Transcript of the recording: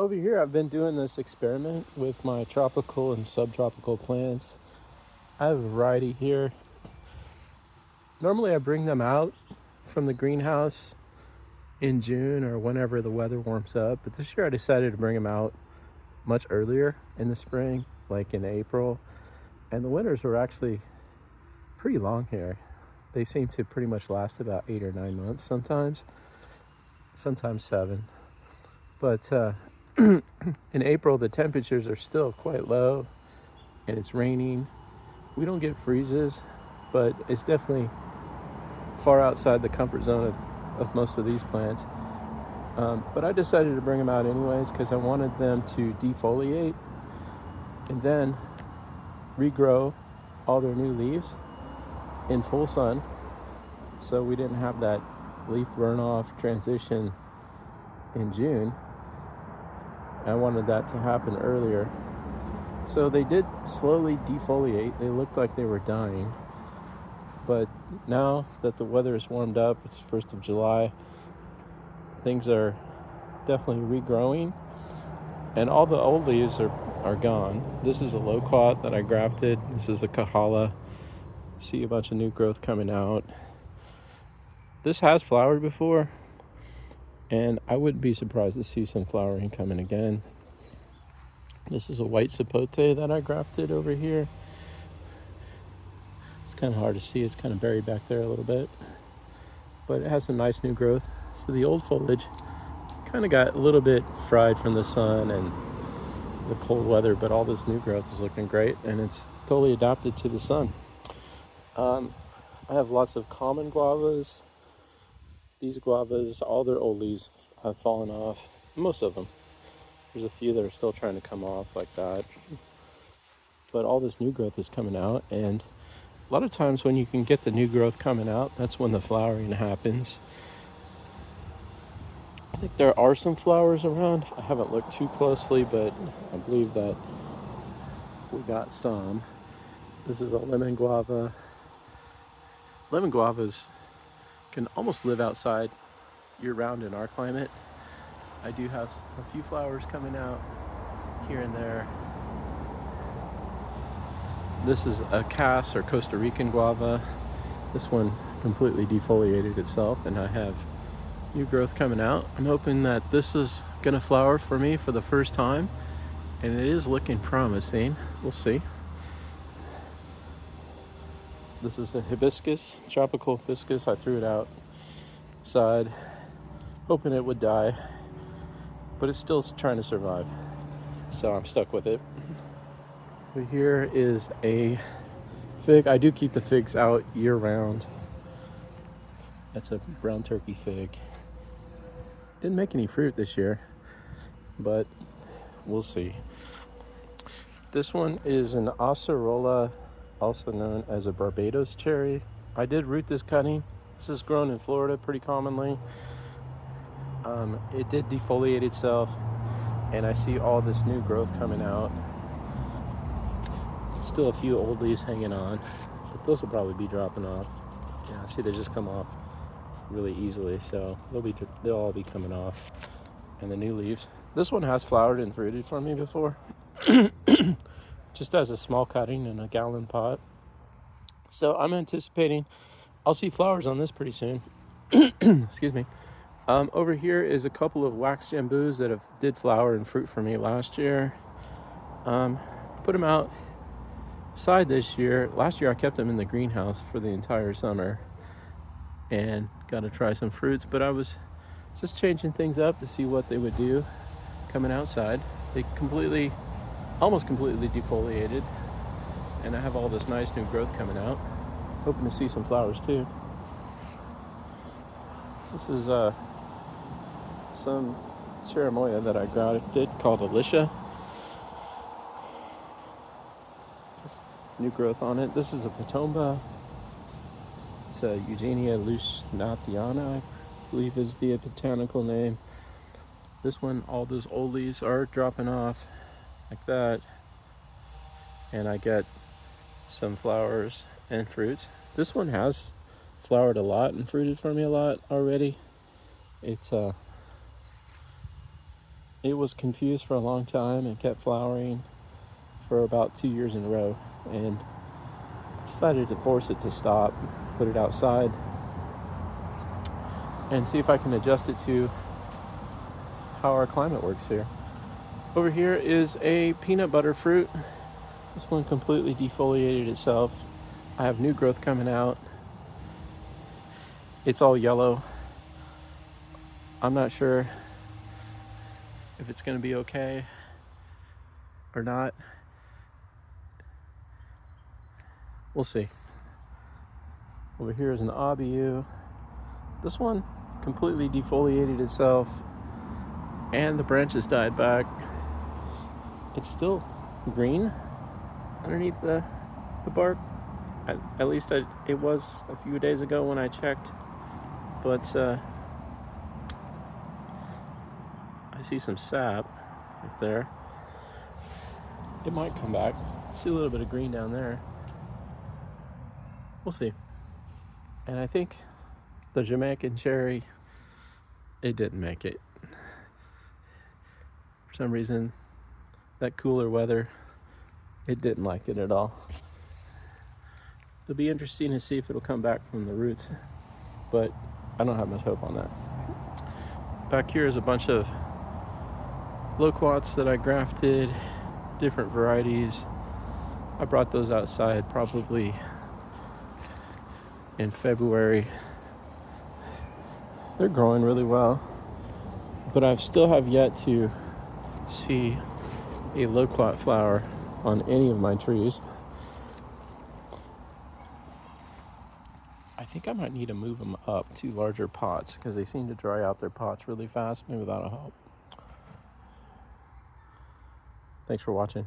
Over here, I've been doing this experiment with my tropical and subtropical plants. I have a variety here. Normally, I bring them out from the greenhouse in June or whenever the weather warms up, but this year I decided to bring them out much earlier in the spring, like in April. And the winters were actually pretty long here. They seem to pretty much last about 8 or 9 months sometimes 7. But in April, the temperatures are still quite low and it's raining. We don't get freezes, but it's definitely far outside the comfort zone of most of these plants. But I decided to bring them out anyways because I wanted them to defoliate and then regrow all their new leaves in full sun, so we didn't have that leaf burn off transition in June. I wanted that to happen earlier. So they did slowly defoliate. They looked like they were dying. But now that the weather has warmed up, it's 1st of July, things are definitely regrowing. And all the old leaves are gone. This is a loquat that I grafted. This is a kahala. See a bunch of new growth coming out. This has flowered before, and I wouldn't be surprised to see some flowering coming again. This is a white sapote that I grafted over here. It's kind of hard to see. It's kind of buried back there a little bit, but it has some nice new growth. So the old foliage kind of got a little bit fried from the sun and the cold weather, but all this new growth is looking great, and it's totally adapted to the sun. I have lots of common guavas. These guavas, all their old leaves have fallen off. Most of them. There's a few that are still trying to come off like that. But all this new growth is coming out, and a lot of times when you can get the new growth coming out, that's when the flowering happens. I think there are some flowers around. I haven't looked too closely, but I believe that we got some. This is a lemon guava. Lemon guavas can almost live outside year-round in our climate. I do have a few flowers coming out here and there. This is a Cas or Costa Rican guava. This one completely defoliated itself, and I have new growth coming out. I'm hoping that this is gonna flower for me for the first time, and it is looking promising. We'll see. This is a hibiscus, tropical hibiscus. I threw it outside, hoping it would die, but it's still trying to survive, so I'm stuck with it. But here is a fig. I do keep the figs out year-round. That's a brown turkey fig. Didn't make any fruit this year, but we'll see. This one is an acerola, also known as a Barbados cherry. I did root this cutting. This is grown in Florida pretty commonly. It did defoliate itself, and I see all this new growth coming out. Still a few old leaves hanging on, but those will probably be dropping off. Yeah, see, they just come off really easily, so they'll all be coming off. And the new leaves. This one has flowered and fruited for me before. Just as a small cutting in a gallon pot. So I'm anticipating I'll see flowers on this pretty soon. Excuse me. Over here is a couple of wax jambus that did flower and fruit for me last year. Put them outside this year. Last year I kept them in the greenhouse for the entire summer and got to try some fruits, but I was just changing things up to see what they would do coming outside. They almost completely defoliated, and I have all this nice new growth coming out. Hoping to see some flowers too. This is some cherimoya that I grafted called Alicia. Just new growth on it. This is a patomba. It's a Eugenia lucenathiana, I believe is the botanical name. This one, all those old leaves are dropping off like that, and I get some flowers and fruits. This one has flowered a lot and fruited for me a lot already. It's it was confused for a long time and kept flowering for about 2 years in a row, and decided to force it to stop, put it outside, and see if I can adjust it to how our climate works here. Over here is a peanut butter fruit. This one completely defoliated itself. I have new growth coming out. It's all yellow. I'm not sure if it's going to be okay or not. We'll see. Over here is an abiu. This one completely defoliated itself and the branches died back. It's still green underneath the bark. At least it was a few days ago when I checked, but I see some sap up there. It might come back. See a little bit of green down there. We'll see. And I think the Jamaican cherry, it didn't make it. For some reason, that cooler weather, it didn't like it at all. It'll be interesting to see if it'll come back from the roots, but I don't have much hope on that. Back here is a bunch of loquats that I grafted, different varieties. I brought those outside probably in February. They're growing really well, but I still have yet to see a loquat flower on any of my trees. I think I might need to move them up to larger pots because they seem to dry out their pots really fast, maybe that'll help. Thanks for watching.